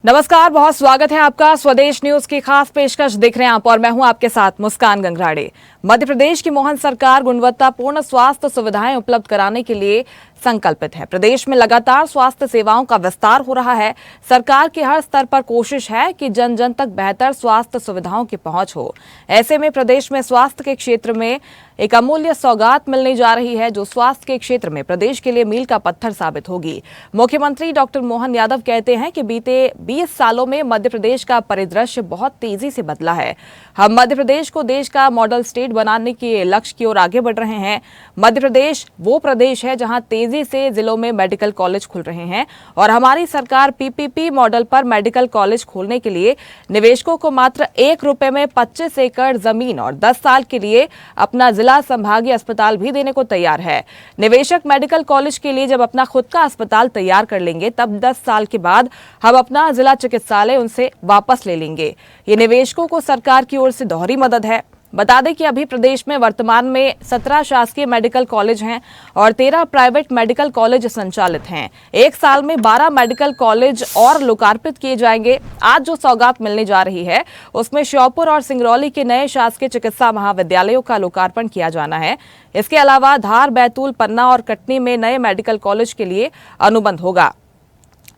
नमस्कार, बहुत स्वागत है आपका स्वदेश न्यूज की खास पेशकश देख रहे हैं आप और मैं हूं आपके साथ मुस्कान गंगराड़े। मध्य प्रदेश की मोहन सरकार गुणवत्तापूर्ण स्वास्थ्य सुविधाएं उपलब्ध कराने के लिए संकल्पित है। प्रदेश में लगातार स्वास्थ्य सेवाओं का विस्तार हो रहा है। सरकार की हर स्तर पर कोशिश है कि जन जन तक बेहतर स्वास्थ्य सुविधाओं की पहुंच हो। ऐसे में प्रदेश में स्वास्थ्य के क्षेत्र में एक अमूल्य सौगात मिलने जा रही है, जो स्वास्थ्य के क्षेत्र में प्रदेश के लिए मील का पत्थर साबित होगी। मुख्यमंत्री डॉक्टर मोहन यादव कहते हैं कि बीते 20 सालों में मध्य प्रदेश का परिदृश्य बहुत तेजी से बदला है। हम मध्य प्रदेश को देश का मॉडल स्टेट बनाने के लक्ष्य की ओर आगे बढ़ रहे हैं। मध्य प्रदेश वो प्रदेश है जहां तेजी से जिलों में मेडिकल कॉलेज खुल रहे हैं और हमारी सरकार पीपीपी मॉडल पर मेडिकल कॉलेज खोलने के लिए निवेशकों को मात्र 1 रुपए में 25 एकड़ जमीन और 10 साल के लिए अपना जिला संभागीय अस्पताल भी देने को तैयार है। निवेशक मेडिकल कॉलेज के लिए जब अपना खुद का अस्पताल तैयार कर लेंगे, तब 10 साल के बाद हम अपना जिला चिकित्सालय उनसे वापस ले लेंगे। ये निवेशकों को सरकार की ओर से दोहरी मदद है। बता दें कि अभी प्रदेश में वर्तमान में 17 शासकीय मेडिकल कॉलेज हैं और 13 प्राइवेट मेडिकल कॉलेज संचालित हैं। एक साल में 12 मेडिकल कॉलेज और लोकार्पित किए जाएंगे। आज जो सौगात मिलने जा रही है, उसमें श्योपुर और सिंगरौली के नए शासकीय चिकित्सा महाविद्यालयों का लोकार्पण किया जाना है। इसके अलावा धार, बैतूल, पन्ना और कटनी में नए मेडिकल कॉलेज के लिए अनुबंध होगा।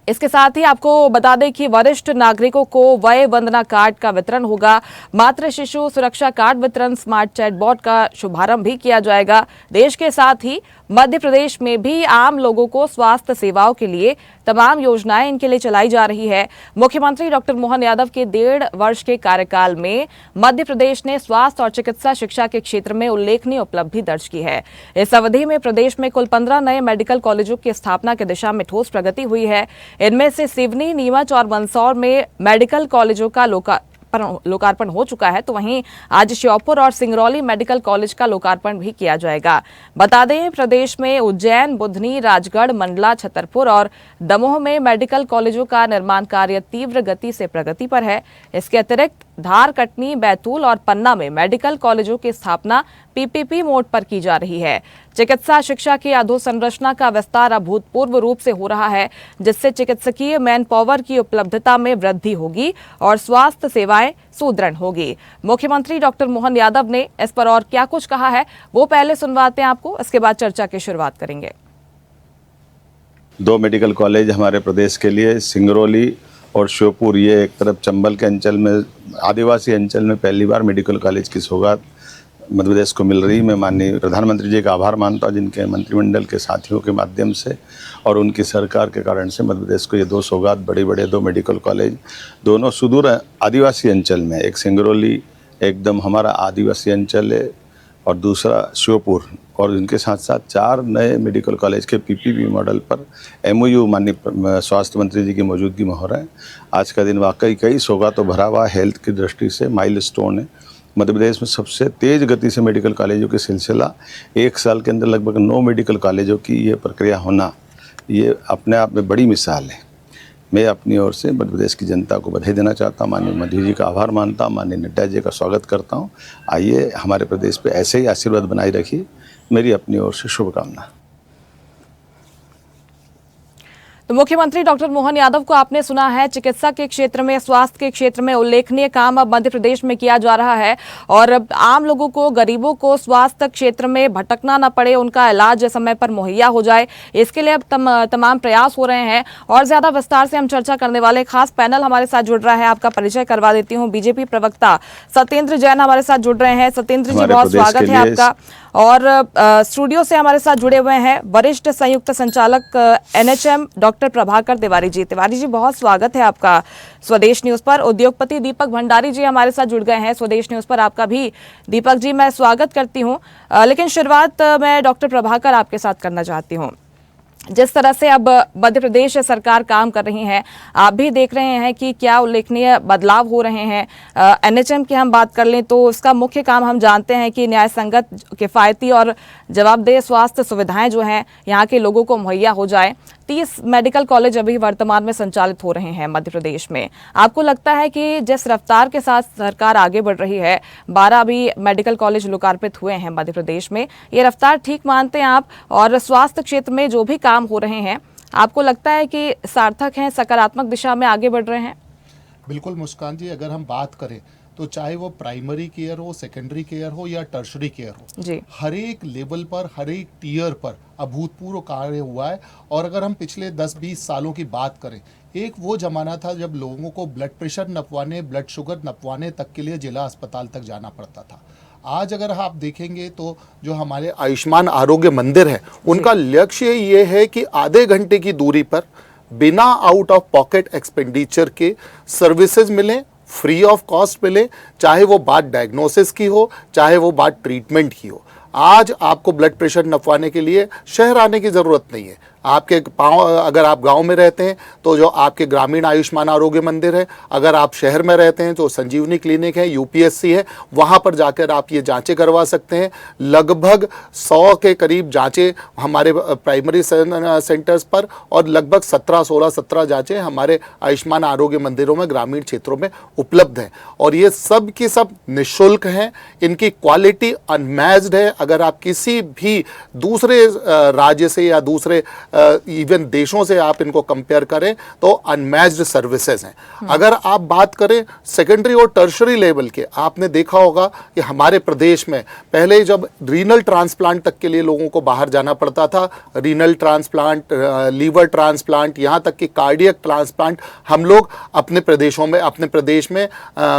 इसके साथ ही आपको बता दें कि वरिष्ठ नागरिकों को वय वंदना कार्ड का वितरण होगा। मातृ शिशु सुरक्षा कार्ड वितरण, स्मार्ट चैटबॉट का शुभारंभ भी किया जाएगा। देश के साथ ही मध्य प्रदेश में भी आम लोगों को स्वास्थ्य सेवाओं के लिए तमाम योजनाएं इनके लिए चलाई जा रही है। मुख्यमंत्री डॉक्टर मोहन यादव के 1.5 वर्ष के कार्यकाल में मध्य प्रदेश ने स्वास्थ्य और चिकित्सा शिक्षा के क्षेत्र में उल्लेखनीय उपलब्धि दर्ज की है। इस अवधि में प्रदेश में कुल 15 नए मेडिकल कॉलेजों की स्थापना की दिशा में ठोस प्रगति हुई है। इनमें से सिवनी, नीमच और मंदसौर में मेडिकल कॉलेजों का लोकार्पण हो चुका है, तो वहीं आज श्योपुर और सिंगरौली मेडिकल कॉलेज का लोकार्पण भी किया जाएगा। बता दें, प्रदेश में उज्जैन, बुधनी, राजगढ़, मंडला, छतरपुर और दमोह में मेडिकल कॉलेजों का निर्माण कार्य तीव्र गति से प्रगति पर है। इसके अतिरिक्त धार, कटनी, बैतूल और पन्ना में मेडिकल कॉलेजों की स्थापना पीपीपी मोड पर की जा रही है। चिकित्सा शिक्षा की अधोसंरचना का विस्तार अभूतपूर्व रूप से हो रहा है, जिससे चिकित्सकीय मैन पावर की उपलब्धता में वृद्धि होगी और स्वास्थ्य सेवाएं सुदृढ़ होगी। मुख्यमंत्री डॉक्टर मोहन यादव ने इस पर और क्या कुछ कहा है, वो पहले सुनवाते हैं आपको, इसके बाद चर्चा की शुरुआत करेंगे। 2 मेडिकल कॉलेज हमारे प्रदेश के लिए, सिंगरौली और श्योपुर, ये एक तरफ चंबल के अंचल में, आदिवासी अंचल में पहली बार मेडिकल कॉलेज की सौगात मध्य प्रदेश को मिल रही। मैं माननीय प्रधानमंत्री जी का आभार मानता हूँ, जिनके मंत्रिमंडल के साथियों के माध्यम से और उनकी सरकार के कारण से मध्य प्रदेश को ये 2 सौगात, बड़े 2 मेडिकल कॉलेज, दोनों सुदूर आदिवासी अंचल में। एक सिंगरौली एकदम हमारा आदिवासी अंचल है और दूसरा श्योपुर, और इनके साथ साथ 4 नए मेडिकल कॉलेज के पीपीपी मॉडल पर MOU माननीय स्वास्थ्य मंत्री जी की मौजूदगी में हो रहा है। आज का दिन वाकई कई सौगातों भरा हुआ हेल्थ की दृष्टि से माइलस्टोन है। मध्य प्रदेश में सबसे तेज़ गति से मेडिकल कॉलेजों के सिलसिला, 1 साल के अंदर लगभग 9 मेडिकल कॉलेजों की ये प्रक्रिया होना, ये अपने आप में बड़ी मिसाल है। मैं अपनी ओर से मध्य प्रदेश की जनता को बधाई देना चाहता हूँ, माननीय मोदी जी का आभार मानता हूँ, माननीय नड्डा जी का स्वागत करता हूँ। आइए हमारे प्रदेश पे ऐसे ही आशीर्वाद बनाए रखिए, मेरी अपनी ओर से शुभकामना। तो मुख्यमंत्री डॉक्टर मोहन यादव को आपने सुना है। चिकित्सा के क्षेत्र में, स्वास्थ्य के क्षेत्र में उल्लेखनीय काम अब मध्य प्रदेश में किया जा रहा है और आम लोगों को, गरीबों को स्वास्थ्य क्षेत्र में भटकना न पड़े, उनका इलाज समय पर मुहैया हो जाए, इसके लिए अब तमाम प्रयास हो रहे हैं। और ज्यादा विस्तार से हम चर्चा करने वाले खास पैनल हमारे साथ जुड़ रहा है। आपका परिचय करवा देती हूँ। बीजेपी प्रवक्ता सत्येंद्र जैन हमारे साथ जुड़ रहे हैं। सत्येंद्र जी, बहुत स्वागत है आपका। और स्टूडियो से हमारे साथ जुड़े हुए हैं वरिष्ठ संयुक्त संचालक NHM डॉक्टर प्रभाकर तिवारी जी। तिवारी जी, बहुत स्वागत है आपका स्वदेश न्यूज पर। उद्योगपति दीपक भंडारी जी हमारे साथ जुड़ गए हैं स्वदेश न्यूज पर। आपका भी दीपक जी मैं स्वागत करती हूं। लेकिन शुरुआत मैं डॉक्टर प्रभाकर आपके साथ करना चाहती हूं। जिस तरह से अब मध्य प्रदेश सरकार काम कर रही है, आप भी देख रहे हैं कि क्या उल्लेखनीय बदलाव हो रहे हैं। NHM की हम बात कर लें तो इसका मुख्य काम हम जानते हैं कि न्याय संगत, किफ़ायती और जवाबदेह स्वास्थ्य सुविधाएं जो हैं यहाँ के लोगों को मुहैया हो जाए। 30 मेडिकल कॉलेज अभी वर्तमान में संचालित हो रहे हैं मध्य प्रदेश में। आपको लगता है कि जिस रफ्तार के साथ सरकार आगे बढ़ रही है, 12 अभी मेडिकल कॉलेज लोकार्पित हुए हैं मध्य प्रदेश में, ये रफ्तार ठीक मानते हैं आप? और स्वास्थ्य क्षेत्र में जो भी काम हो रहे हैं, आपको लगता है कि सार्थक हैं, सकारात्मक दिशा में आगे बढ़ रहे हैं? बिल्कुल मुस्कान जी, अगर हम बात करें तो चाहे वो प्राइमरी केयर हो, सेकेंडरी केयर हो या टर्शरी केयर हो, जी। हर एक लेवल पर, हर एक टीयर पर अभूतपूर्व कार्य हुआ है। और अगर हम पिछले 10-20 सालों की बात करें, एक वो ज़माना था जब लोगों को ब्लड प्रेशर नपवाने, ब्लड शुगर नपवाने तक के लिए जिला अस्पताल तक जाना पड़ता था। आज अगर आप देखेंगे तो जो हमारे आयुष्मान आरोग्य मंदिर है, उनका लक्ष्य ये है कि आधे घंटे की दूरी पर बिना आउट ऑफ पॉकेट एक्सपेंडिचर के सर्विसेज मिलें, फ्री ऑफ कॉस्ट मिले, चाहे वो बात डायग्नोसिस की हो, चाहे वो बात ट्रीटमेंट की हो। आज आपको ब्लड प्रेशर नपवाने के लिए शहर आने की ज़रूरत नहीं है। आपके अगर आप गांव में रहते हैं तो जो आपके ग्रामीण आयुष्मान आरोग्य मंदिर है, अगर आप शहर में रहते हैं तो संजीवनी क्लिनिक है, यूपीएससी है, वहां पर जाकर आप ये जांचें करवा सकते हैं। लगभग 100 के करीब जांचें हमारे प्राइमरी सेंटर्स पर और लगभग 17 जांचें हमारे आयुष्मान आरोग्य मंदिरों में ग्रामीण क्षेत्रों में उपलब्ध हैं। और ये सब की सब निःशुल्क हैं, इनकी क्वालिटी अनमैच्ड है। अगर आप किसी भी दूसरे राज्य से या दूसरे इवन देशों से आप इनको कंपेयर करें तो अनमैच्ड सर्विसेज हैं। अगर आप बात करें सेकेंडरी और टर्शरी लेवल के, आपने देखा होगा कि हमारे प्रदेश में पहले जब रीनल ट्रांसप्लांट तक के लिए लोगों को बाहर जाना पड़ता था, रीनल ट्रांसप्लांट, लीवर ट्रांसप्लांट, यहाँ तक कि कार्डियक ट्रांसप्लांट हम लोग अपने प्रदेश में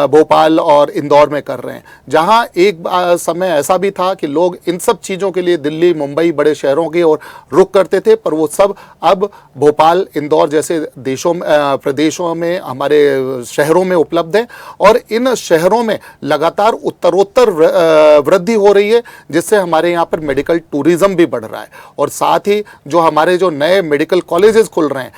भोपाल और इंदौर में कर रहे हैं। जहाँ एक समय ऐसा भी था कि लोग इन सब चीज़ों के लिए दिल्ली, मुंबई, बड़े शहरों की ओर रुख करते थे, पर वो सब अब भोपाल, इंदौर जैसे प्रदेशों में, हमारे शहरों में उपलब्ध है। और इन शहरों में लगातार उत्तरोत्तर वृद्धि हो रही है, जिससे हमारे यहाँ पर मेडिकल टूरिज्म भी बढ़ रहा है। और साथ ही जो नए मेडिकल कॉलेजेस खुल रहे हैं,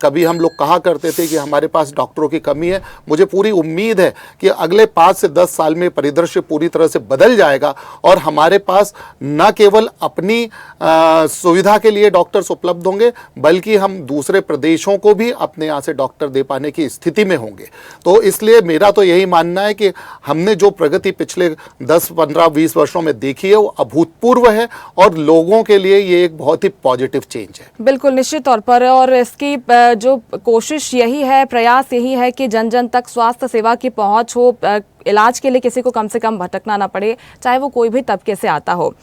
कभी हम लोग कहा करते थे कि हमारे पास डॉक्टरों की कमी है, मुझे पूरी उम्मीद है कि अगले 5 से 10 साल में परिदृश्य पूरी तरह से बदल जाएगा और हमारे पास न केवल अपनी सुविधा के लिए डॉक्टर्स उपलब्ध होंगे, बल्कि हम दूसरे प्रदेशों को भी अपने यहाँ से डॉक्टर दे पाने की स्थिति में होंगे। तो इसलिए मेरा तो यही मानना है कि हमने जो प्रगति पिछले 10, 15, 20 वर्षों में देखी है वो अभूतपूर्व है और लोगों के लिए ये एक बहुत ही पॉजिटिव चेंज है। बिल्कुल, निश्चित तौर पर। और इसकी जो कोशिश यही है, प्रयास यही है कि जन जन तक स्वास्थ्य सेवा की पहुंच हो, इलाज के लिए किसी को कम से कम भटकना ना पड़े, चाहे वो कोई भी तबके से आता हो।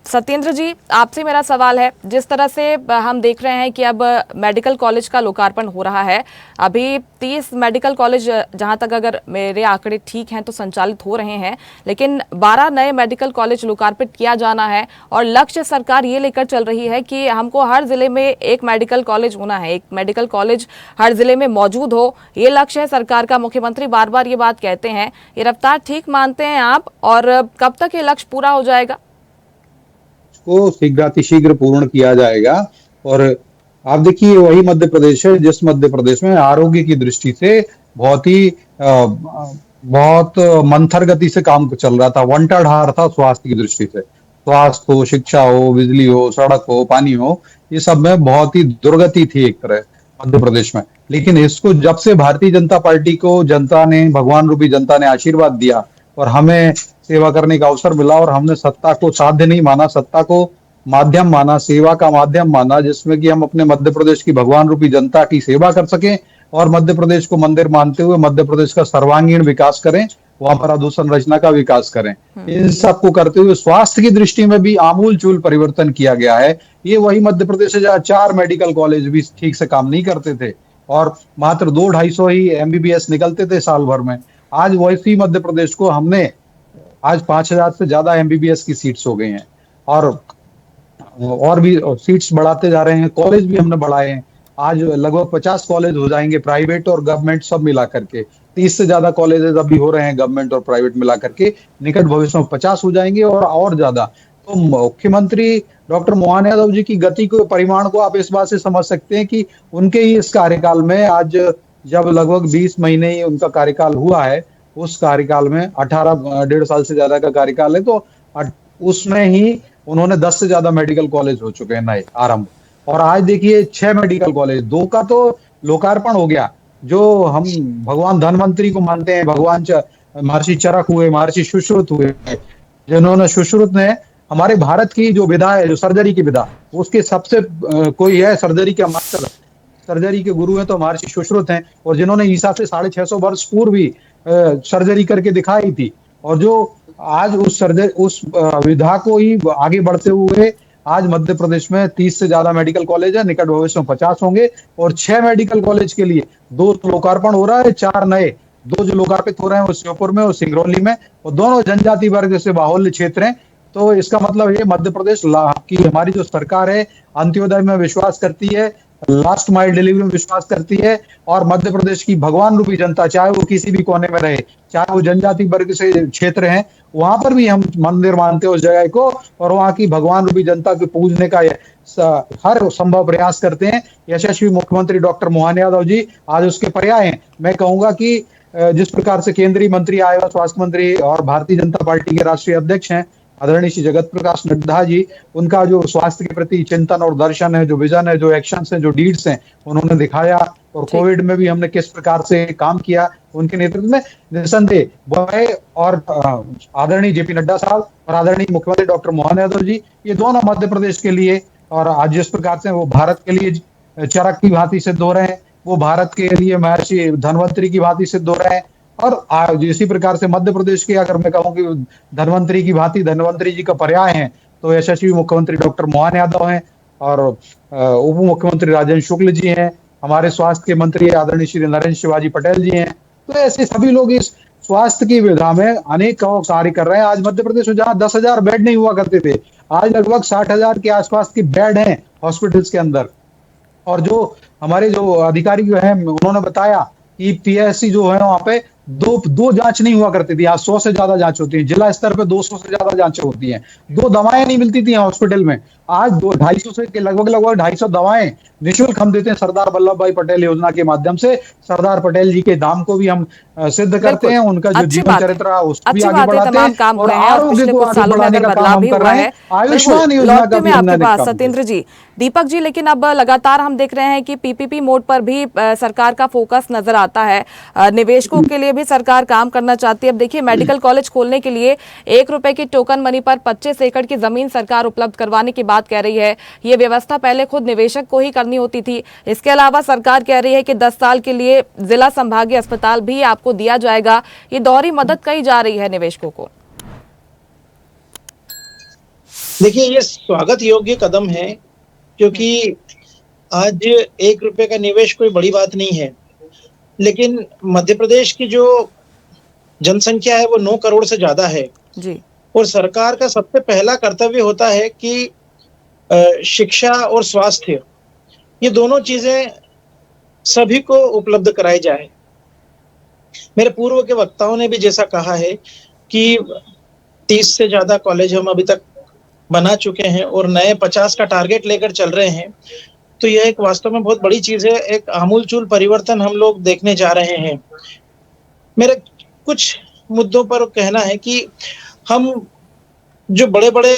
सत्येंद्र जी, आपसे मेरा सवाल है, जिस तरह से हम देख रहे हैं कि अब मेडिकल कॉलेज का लोकार्पण हो रहा है, अभी 30 मेडिकल कॉलेज, जहां तक अगर मेरे आंकड़े ठीक हैं तो संचालित हो रहे हैं, लेकिन 12 नए मेडिकल कॉलेज लोकार्पित किया जाना है और लक्ष्य सरकार ये लेकर चल रही है कि हमको हर जिले में एक मेडिकल कॉलेज होना है, एक मेडिकल कॉलेज हर जिले में मौजूद हो। ये लक्ष्य है सरकार का। मुख्यमंत्री बार बार ये बात कहते हैं। ये रफ्तार ठीक मानते हैं आप, और कब तक ये लक्ष्य पूरा हो जाएगा? को शीघ्र पूर्ण किया जाएगा। और आप देखिए, वही मध्य प्रदेश है जिस मध्य प्रदेश में आरोग्य की दृष्टि से बहुत मंथर गति से काम चल रहा था, वंटा ढार था स्वास्थ्य की दृष्टि से। स्वास्थ्य हो, शिक्षा हो, बिजली हो, सड़क हो, पानी हो, ये सब में बहुत ही दुर्गति थी एक तरह मध्य प्रदेश में। लेकिन इसको जब से भारतीय जनता पार्टी को जनता ने, भगवान रूपी जनता ने आशीर्वाद दिया और हमें सेवा करने का अवसर मिला, और हमने सत्ता को साध्य नहीं माना, सत्ता को माध्यम माना, सेवा का माध्यम माना, जिसमें कि हम अपने मध्य प्रदेश की भगवान रूपी जनता की सेवा कर सकें और मध्य प्रदेश को मंदिर मानते हुए मध्य प्रदेश का सर्वांगीण विकास करें, वहां पर अधोसंरचना का विकास करें। इन सबको करते हुए स्वास्थ्य की दृष्टि में भी आमूल चूल परिवर्तन किया गया है। ये वही मध्य प्रदेश है जहाँ 4 मेडिकल कॉलेज भी ठीक से काम नहीं करते थे और मात्र 200-250 ही एमबीबीएस निकलते थे साल भर में। आज वैसी मध्य प्रदेश को हमने आज 5000 से ज्यादा एमबीबीएस की सीट्स हो गई हैं और भी सीट्स बढ़ाते जा रहे हैं। कॉलेज भी हमने बढ़ाए हैं। आज लगभग 50 कॉलेज हो जाएंगे, प्राइवेट और गवर्नमेंट सब मिला करके। 30 से ज्यादा कॉलेजेस अभी हो रहे हैं गवर्नमेंट और प्राइवेट मिला करके। निकट भविष्य में 50 हो जाएंगे और ज्यादा। तो मुख्यमंत्री डॉक्टर मोहन यादव जी की गति को, परिमाण को आप इस बात से समझ सकते हैं कि उनके ही इस कार्यकाल में, आज जब लगभग 20 महीने ही उनका कार्यकाल हुआ है, उस कार्यकाल में 18-1.5 साल से ज्यादा का कार्यकाल है, तो उसमें ही उन्होंने 10 से ज्यादा मेडिकल कॉलेज हो चुके हैं नए आरंभ। और आज देखिए 6 मेडिकल कॉलेज, 2 का तो लोकार्पण हो गया। जो हम भगवान धन्वंतरी को मानते हैं, भगवान महर्षि चरक हुए, महर्षि सुश्रुत हुए, जिन्होंने, सुश्रुत ने हमारे भारत की जो विधा है, जो सर्जरी की विधा, उसके सबसे कोई है सर्जरी के मास्टर, सर्जरी के गुरु हैं तो महर्षि सुश्रुत हैं, और जिन्होंने ईसा से 650 वर्ष पूर्व भी सर्जरी करके दिखाई थी, और जो आज उस विधा को ही आगे बढ़ते हुए आज मध्य प्रदेश में 30 से ज्यादा मेडिकल कॉलेज है, निकट भविष्य में 50 होंगे, और 6 मेडिकल कॉलेज के लिए 2 लोकार्पण हो रहा है, 4 नए, 2 जो लोकार्पित हो रहे हैं वो श्योपुर में और सिंगरौली में, और दोनों जनजाति वर्ग से बाहुल्य क्षेत्र हैं। तो इसका मतलब ये मध्य प्रदेश की हमारी जो सरकार है अंत्योदय में विश्वास करती है, लास्ट माइल डिलीवरी में विश्वास करती है, और मध्य प्रदेश की भगवान रूपी जनता, चाहे वो किसी भी कोने में रहे, चाहे वो जनजाति वर्ग से क्षेत्र हैं, वहां पर भी हम मंदिर मानते हैं उस जगह को, और वहां की भगवान रूपी जनता को पूजने का हर संभव प्रयास करते हैं। यशस्वी मुख्यमंत्री डॉक्टर मोहन यादव जी आज उसके पर्याय हैं। मैं कहूंगा कि जिस प्रकार से केंद्रीय मंत्री आएगा, स्वास्थ्य मंत्री और भारतीय जनता पार्टी के राष्ट्रीय अध्यक्ष हैं आदरणीय श्री जगत प्रकाश नड्डा जी, उनका जो स्वास्थ्य के प्रति चिंतन और दर्शन है, जो विजन है, जो एक्शंस है, जो डीड्स हैं, उन्होंने दिखाया, और कोविड में भी हमने किस प्रकार से काम किया उनके नेतृत्व में, निसंदेह वह और आदरणीय जेपी नड्डा साहब और आदरणीय मुख्यमंत्री डॉक्टर मोहन यादव जी, ये दोनों मध्य प्रदेश के लिए, और आज जिस प्रकार से वो भारत के लिए चरक की भांति सिद्ध हो रहे हैं, वो भारत के लिए महर्षि धन्वंतरी की भांति सिद्ध हो रहे हैं, और इसी प्रकार से मध्य प्रदेश के अगर मैं कहूँ कि धन्वंतरी की भांति धन्वंतरी जी का पर्याय हैं तो यशस्वी मुख्यमंत्री डॉक्टर मोहन यादव हैं, और उप मुख्यमंत्री राजेंद्र शुक्ल जी हैं, हमारे स्वास्थ्य के मंत्री आदरणीय श्री नरेंद्र शिवाजी पटेल जी हैं। तो ऐसे सभी लोग इस स्वास्थ्य की विधा में अनेक कार्य कर रहे हैं। आज मध्य प्रदेश में जहाँ 10,000 बेड नहीं हुआ करते थे, आज लगभग 60,000 के आसपास की बेड हैं हॉस्पिटल्स के अंदर। और जो हमारे जो अधिकारी जो हैं उन्होंने बताया कि पीएससी जो है वहाँ पे दो जांच नहीं हुआ करती थी, आज 100 से ज्यादा जांच होती है, जिला स्तर पे 200 से ज्यादा जांचें होती हैं, 2 दवाएं नहीं मिलती थी हॉस्पिटल में, आज 250 से लगभग 250 दवाएं निःशुल्क हम देते हैं सरदार वल्लभ भाई पटेल योजना के माध्यम से। सरदार पटेल जी के नाम को भी हम सिद्ध करते हैं, उनका जो जीवन चरित्र है उसको भी आगे बढ़ाते हैं, और आरोग्य को आगे बढ़ाने का काम हम कर रहे हैं। आयुष्मान योजना का भी हमने देखा। सत्येंद्र जी, दीपक जी, लेकिन अब लगातार हम देख रहे हैं कि पीपीपी मोड पर भी सरकार का फोकस नजर आता है, निवेशकों के लिए भी सरकार काम करना चाहती है। अब देखिए, मेडिकल कॉलेज खोलने के लिए 1 रुपए की टोकन मनी पर 25 एकड़ की जमीन सरकार उपलब्ध करवाने की बात कह रही है। ये व्यवस्था पहले खुद निवेशक को ही करनी होती थी। इसके अलावा सरकार कह रही है कि 10 साल के लिए जिला संभागीय अस्पताल भी आपको दिया जाएगा। ये दोहरी मदद कही जा रही है निवेशकों को। देखिए, ये स्वागत योग्य कदम है, क्योंकि आज 1 रुपए का निवेश कोई बड़ी बात नहीं है, लेकिन मध्य प्रदेश की जो जनसंख्या है वो 9 करोड़ से ज्यादा है जी, और सरकार का सबसे पहला कर्तव्य होता है कि शिक्षा और स्वास्थ्य, ये दोनों चीजें सभी को उपलब्ध कराई जाए। मेरे पूर्व के वक्ताओं ने भी जैसा कहा है कि 30 से ज्यादा कॉलेज हम अभी तक बना चुके हैं और नए 50 का टारगेट लेकर चल रहे हैं, तो यह एक वास्तव में बहुत बड़ी चीज है। एक आमूलचूल परिवर्तन हम लोग देखने जा रहे हैं। मेरे कुछ मुद्दों पर कहना है कि हम जो बड़े बड़े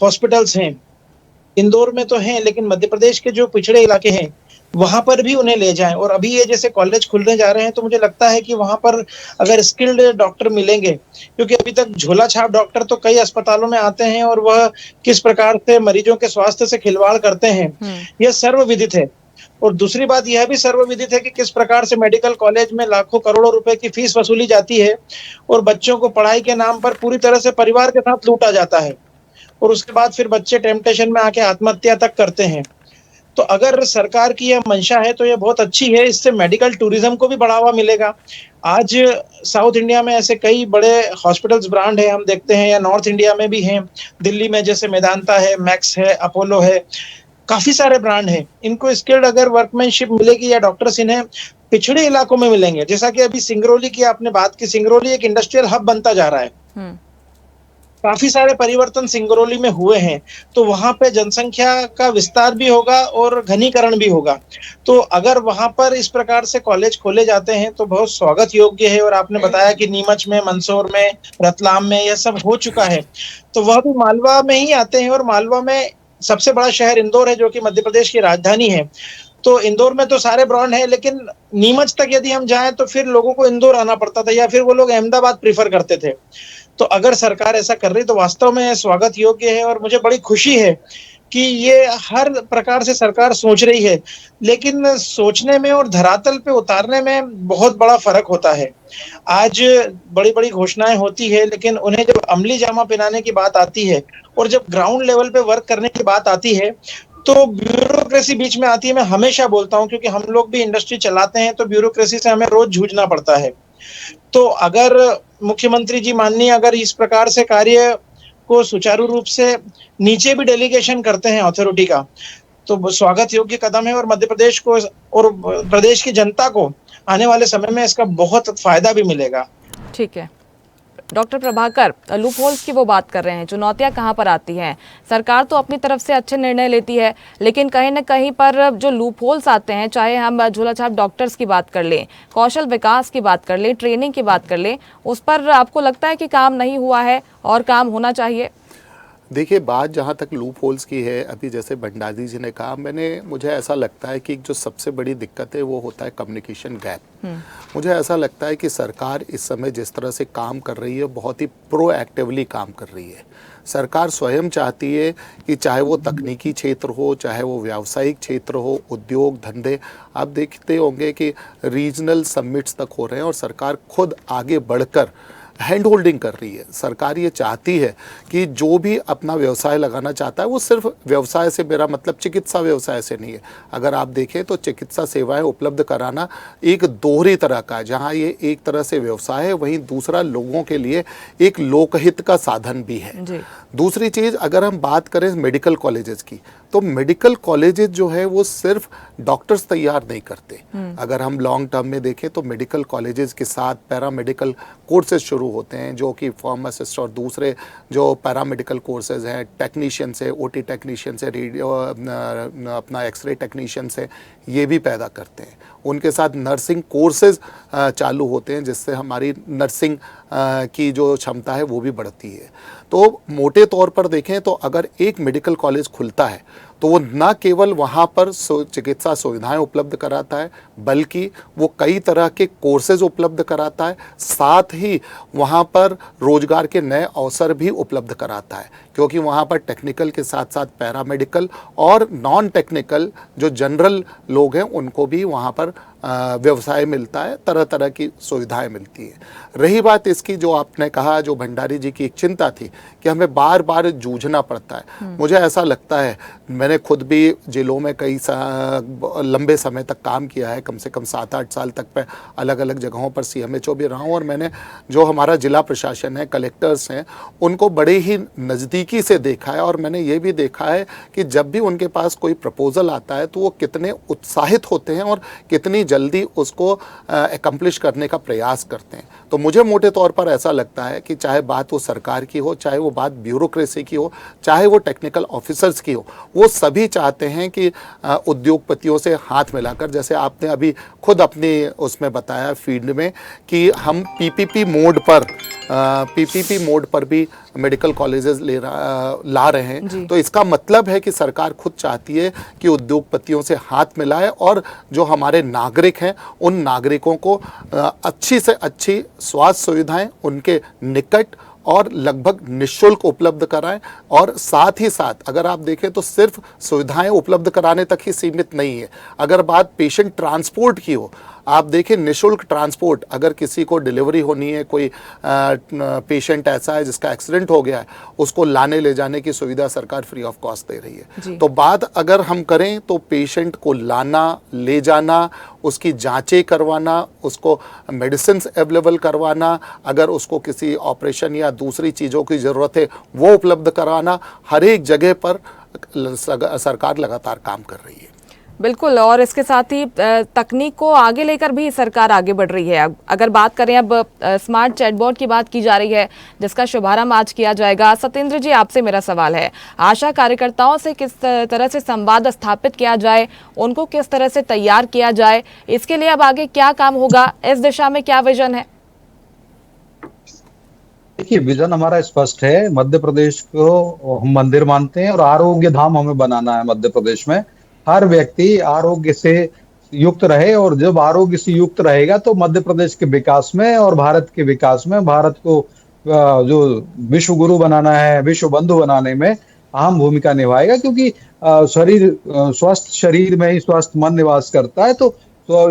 हॉस्पिटल्स हैं, इंदौर में तो हैं, लेकिन मध्य प्रदेश के जो पिछड़े इलाके हैं वहां पर भी उन्हें ले जाएं। और अभी ये जैसे कॉलेज खुलने जा रहे हैं तो मुझे लगता है कि वहां पर अगर स्किल्ड डॉक्टर मिलेंगे, क्योंकि अभी तक झोला छाप डॉक्टर तो कई अस्पतालों में आते हैं और वह किस प्रकार से मरीजों के स्वास्थ्य से खिलवाड़ करते हैं, यह सर्वविदित है। और दूसरी बात यह भी सर्वविदित है कि किस प्रकार से मेडिकल कॉलेज में लाखों करोड़ों रुपए की फीस वसूली जाती है और बच्चों को पढ़ाई के नाम पर पूरी तरह से परिवार के साथ लूटा जाता है, और उसके बाद फिर बच्चे टेम्पटेशन में आके आत्महत्या तक करते हैं। तो अगर सरकार की यह मंशा है तो यह बहुत अच्छी है, इससे मेडिकल टूरिज्म को भी बढ़ावा मिलेगा। आज साउथ इंडिया में ऐसे कई बड़े हॉस्पिटल्स ब्रांड है, हम देखते हैं, या नॉर्थ इंडिया में भी हैं, दिल्ली में जैसे मेदांता है, मैक्स है, अपोलो है, काफी सारे ब्रांड हैं। इनको स्किल्ड अगर वर्कमैनशिप मिलेगी या डॉक्टर्स इन्हें पिछड़े इलाकों में मिलेंगे, जैसा कि अभी सिंगरौली की आपने बात की, सिंगरौली एक इंडस्ट्रियल हब बनता जा रहा है, काफी सारे परिवर्तन सिंगरौली में हुए हैं, तो वहां पे जनसंख्या का विस्तार भी होगा और घनीकरण भी होगा। तो अगर वहां पर इस प्रकार से कॉलेज खोले जाते हैं तो बहुत स्वागत योग्य है। और आपने बताया कि नीमच में, मंदसौर में, रतलाम में यह सब हो चुका है, तो वह भी मालवा में ही आते हैं। और मालवा में सबसे बड़ा शहर इंदौर है, जो कि मध्य प्रदेश की राजधानी है। तो इंदौर में तो सारे ब्रांड है, लेकिन नीमच तक यदि हम जाएं तो फिर लोगों को इंदौर आना पड़ता था, या फिर वो लोग अहमदाबाद प्रीफर करते थे। तो अगर सरकार ऐसा कर रही तो वास्तव में स्वागत योग्य है। और मुझे बड़ी खुशी है कि ये हर प्रकार से सरकार सोच रही है, लेकिन सोचने में और धरातल पे उतारने में बहुत बड़ा फ़र्क होता है। आज बड़ी-बड़ी घोषणाएँ होती है, लेकिन उन्हें जब अमली जामा पहनाने की बात आती है और जब ग्राउंड लेवल पे वर्क करने की बात आती है, तो ब्यूरोक्रेसी बीच में आती है। मैं हमेशा बोलता हूँ, क्योंकि हम लोग भी इंडस्ट्री चलाते हैं, तो ब्यूरोक्रेसी से हमें रोज़ जूझना पड़ता है। तो अगर मुख्यमंत्री जी माननीय अगर इस प्रकार से कार्य को सुचारू रूप से नीचे भी डेलीगेशन करते हैं अथॉरिटी का, तो स्वागत योग्य कदम है और मध्य प्रदेश को और प्रदेश की जनता को आने वाले समय में इसका बहुत फायदा भी मिलेगा। ठीक है डॉक्टर प्रभाकर, लूप होल्स की वो बात कर रहे हैं, चुनौतियां कहां पर आती हैं? सरकार तो अपनी तरफ से अच्छे निर्णय लेती है, लेकिन कहीं ना कहीं पर जो लूप होल्स आते हैं, चाहे हम झोला छाप डॉक्टर्स की बात कर लें, कौशल विकास की बात कर लें, ट्रेनिंग की बात कर लें, उस पर आपको लगता है कि काम नहीं हुआ है और काम होना चाहिए? देखिए, बात जहाँ तक लूप होल्स की है, अभी जैसे भंडारी जी ने कहा, मुझे ऐसा लगता है कि जो सबसे बड़ी दिक्कत है वो होता है कम्युनिकेशन गैप। मुझे ऐसा लगता है कि सरकार इस समय जिस तरह से काम कर रही है, बहुत ही प्रोएक्टिवली काम कर रही है। सरकार स्वयं चाहती है कि चाहे वो तकनीकी क्षेत्र हो, चाहे वो व्यावसायिक क्षेत्र हो, उद्योग धंधे, आप देखते होंगे कि रीजनल समिट्स तक हो रहे हैं और सरकार खुद आगे बढ़कर हैंड होल्डिंग कर रही है। सरकार ये चाहती है कि जो भी अपना व्यवसाय लगाना चाहता है, वो सिर्फ व्यवसाय से, मेरा मतलब चिकित्सा व्यवसाय से नहीं है। अगर आप देखें तो चिकित्सा सेवाएं उपलब्ध कराना एक दोहरी तरह का है, जहां ये एक तरह से व्यवसाय है, वहीं दूसरा लोगों के लिए एक लोकहित का साधन भी है। दूसरी चीज़, अगर हम बात करें मेडिकल कॉलेजेस की, तो मेडिकल कॉलेजेस जो है वो सिर्फ डॉक्टर्स तैयार नहीं करते। अगर हम लॉन्ग टर्म में देखें तो मेडिकल कॉलेजेस के साथ पैरामेडिकल कोर्सेज शुरू होते हैं, जो कि फार्मासिस्ट और दूसरे जो पैरामेडिकल कोर्सेज हैं, टेक्नीशियन से, ओटी टेक्नीशियन से, रेडियो अपना एक्सरे टेक्नीशियन से, ये भी पैदा करते हैं। उनके साथ नर्सिंग कोर्सेज चालू होते हैं, जिससे हमारी नर्सिंग की जो क्षमता है वो भी बढ़ती है। तो मोटे तौर पर देखें तो अगर एक मेडिकल कॉलेज खुलता है तो वो न केवल वहाँ पर चिकित्सा सुविधाएं उपलब्ध कराता है, बल्कि वो कई तरह के कोर्सेज उपलब्ध कराता है, साथ ही वहाँ पर रोजगार के नए अवसर भी उपलब्ध कराता है, क्योंकि वहाँ पर टेक्निकल के साथ साथ पैरामेडिकल और नॉन टेक्निकल जो जनरल लोग हैं उनको भी वहाँ पर व्यवसाय मिलता है, तरह तरह की सुविधाएं मिलती हैं। रही बात इसकी, जो आपने कहा, जो भंडारी जी की एक चिंता थी कि हमें बार बार जूझना पड़ता है, मुझे ऐसा लगता है, मैंने खुद भी जेलों में कई लंबे समय तक काम किया है, कम से कम 7-8 साल तक मैं अलग अलग जगहों पर CMHO भी रहा हूँ, और मैंने जो हमारा जिला प्रशासन है, कलेक्टर्स हैं, उनको बड़े ही नज़दीकी से देखा है, और मैंने ये भी देखा है कि जब भी उनके पास कोई प्रपोज़ल आता है तो वो कितने उत्साहित होते हैं और कितनी जल्दी उसको एकम्प्लिश करने का प्रयास करते हैं। तो मुझे मोटे तौर पर ऐसा लगता है कि चाहे बात वो सरकार की हो, चाहे वो बात ब्यूरोक्रेसी की हो, चाहे वो टेक्निकल ऑफिसर्स की हो, वो सभी चाहते हैं कि उद्योगपतियों से हाथ मिलाकर, जैसे आपने अभी खुद अपने उसमें बताया फील्ड में कि हम PPP मोड पर भी मेडिकल कॉलेजेस ला रहे हैं, तो इसका मतलब है कि सरकार खुद चाहती है कि उद्योगपतियों से हाथ मिलाए और जो हमारे नागरिक हैं उन नागरिकों को अच्छी से अच्छी स्वास्थ्य सुविधाएं उनके निकट और लगभग निःशुल्क उपलब्ध कराएं। और साथ ही साथ अगर आप देखें तो सिर्फ सुविधाएं उपलब्ध कराने तक ही सीमित नहीं है। अगर बात पेशेंट ट्रांसपोर्ट की हो, आप देखें निःशुल्क ट्रांसपोर्ट, अगर किसी को डिलीवरी होनी है, कोई पेशेंट ऐसा है जिसका एक्सीडेंट हो गया है, उसको लाने ले जाने की सुविधा सरकार फ्री ऑफ कॉस्ट दे रही है। तो बात अगर हम करें तो पेशेंट को लाना, ले जाना, उसकी जांचें करवाना, उसको मेडिसिन अवेलेबल करवाना, अगर उसको किसी ऑपरेशन या दूसरी चीज़ों की ज़रूरत है वो उपलब्ध कराना, हर एक जगह पर सरकार लगातार काम कर रही है। बिल्कुल, और इसके साथ ही तकनीक को आगे लेकर भी सरकार आगे बढ़ रही है। अगर बात करें, अब स्मार्ट चैटबॉट की बात की जा रही है, जिसका शुभारंभ आज किया जाएगा। सत्येंद्र जी, आपसे मेरा सवाल है, आशा कार्यकर्ताओं से किस तरह से संवाद स्थापित किया जाए, उनको किस तरह से तैयार किया जाए, इसके लिए अब आगे क्या काम होगा, इस दिशा में क्या विजन है? देखिए, विजन हमारा स्पष्ट है। मध्य प्रदेश को हम मंदिर मानते हैं और आरोग्य धाम हमें बनाना है। मध्य प्रदेश में हर व्यक्ति आरोग्य से युक्त रहे, और जब आरोग्य से युक्त रहेगा तो मध्य प्रदेश के विकास में और भारत के विकास में, भारत को जो विश्व गुरु बनाना है, विश्व बंधु बनाने में अहम भूमिका निभाएगा, क्योंकि स्वस्थ शरीर में ही स्वस्थ मन निवास करता है। तो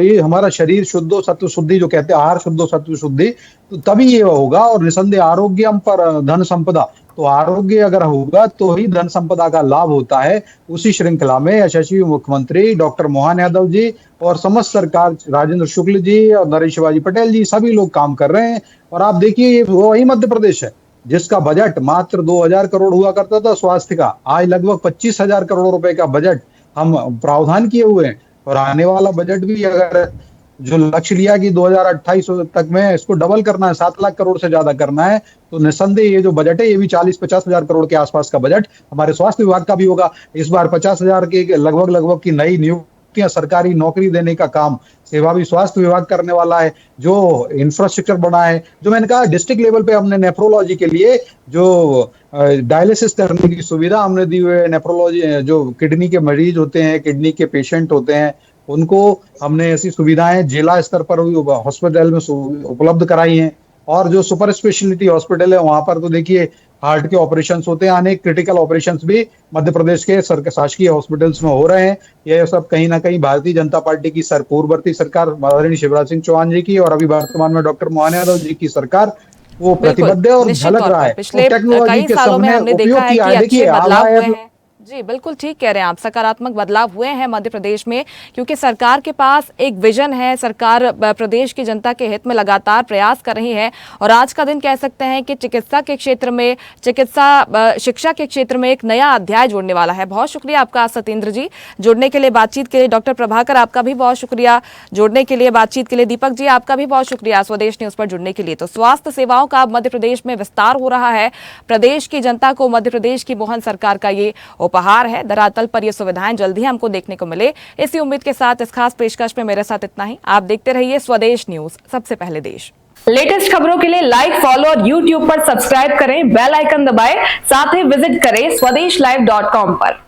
ये हमारा शरीर शुद्धो सत्व शुद्धि जो कहते हैं, आहार शुद्धो सत्व शुद्धि, तो तभी ये होगा। और निसंदेह आरोग्यम पर धन संपदा, तो आरोग्य अगर होगा तो ही धन संपदा का लाभ होता है। उसी श्रृंखला में यशस्वी मुख्यमंत्री डॉक्टर मोहन यादव जी और समस्त सरकार, राजेंद्र शुक्ल जी और नरेश शिवाजी पटेल जी, सभी लोग काम कर रहे हैं। और आप देखिए, वो वही मध्य प्रदेश है जिसका बजट मात्र 2000 करोड़ हुआ करता था स्वास्थ्य का, आज लगभग 25,000 करोड़ रुपए का बजट हम प्रावधान किए हुए हैं। और आने वाला बजट भी अगर जो लक्ष्य लिया कि 2028 तक में इसको डबल करना है, 7 लाख करोड़ से ज्यादा करना है, तो निस्संदेह ये जो बजट है ये भी 40-50 हजार करोड़ के आसपास का बजट हमारे स्वास्थ्य विभाग का भी होगा। इस बार 50,000 के लगभग की नई नियुक्तियां, सरकारी नौकरी देने का काम सेवा भी स्वास्थ्य विभाग करने वाला है। जो इंफ्रास्ट्रक्चर बना है, जो मैंने कहा डिस्ट्रिक्ट लेवल पे हमने नेफ्रोलॉजी के लिए जो डायलिसिस करने की सुविधा हमने दी हुई है, नेफ्रोलॉजी जो किडनी के मरीज होते हैं, किडनी के पेशेंट होते हैं, उनको हमने ऐसी सुविधाएं जिला स्तर पर हॉस्पिटल में उपलब्ध कराई हैं। और जो सुपर स्पेशलिटी हॉस्पिटल है वहां पर तो देखिए हार्ट के ऑपरेशंस होते हैं, अनेक क्रिटिकल ऑपरेशंस भी मध्य प्रदेश के शासकीय हॉस्पिटल्स में हो रहे हैं। यह सब कहीं ना कहीं भारतीय जनता पार्टी की पूर्ववर्ती सरकार आदरणीय शिवराज सिंह चौहान जी की और अभी वर्तमान में डॉक्टर मोहन यादव जी की सरकार वो प्रतिबद्ध है और झलक रहा है। पिछले कई सालों में हमने देखा है कि अच्छे बदलाव हुए हैं। जी बिल्कुल ठीक कह रहे हैं आप, सकारात्मक बदलाव हुए हैं मध्य प्रदेश में, क्योंकि सरकार के पास एक विजन है। सरकार प्रदेश की जनता के हित में लगातार प्रयास कर रही है। और आज का दिन कह सकते हैं कि चिकित्सा के क्षेत्र में, शिक्षा के क्षेत्र में एक नया अध्याय जुड़ने वाला है। बहुत शुक्रिया आपका सत्येंद्र जी जुड़ने के लिए, बातचीत के लिए। डॉक्टर प्रभाकर आपका भी बहुत शुक्रिया जुड़ने के लिए, बातचीत के लिए। दीपक जी आपका भी बहुत शुक्रिया स्वदेश न्यूज पर जुड़ने के लिए। तो स्वास्थ्य सेवाओं का मध्य प्रदेश में विस्तार हो रहा है। प्रदेश की जनता को मध्य प्रदेश की मोहन सरकार का ये उपहार है। धरातल पर ये सुविधाएं जल्दी ही हमको देखने को मिले, इसी उम्मीद के साथ इस खास पेशकश में मेरे साथ इतना ही। आप देखते रहिए स्वदेश न्यूज, सबसे पहले देश। लेटेस्ट खबरों के लिए लाइक, फॉलो और YouTube पर सब्सक्राइब करें, बेल आइकन दबाएं, साथ ही विजिट करें swadeshlive.com पर।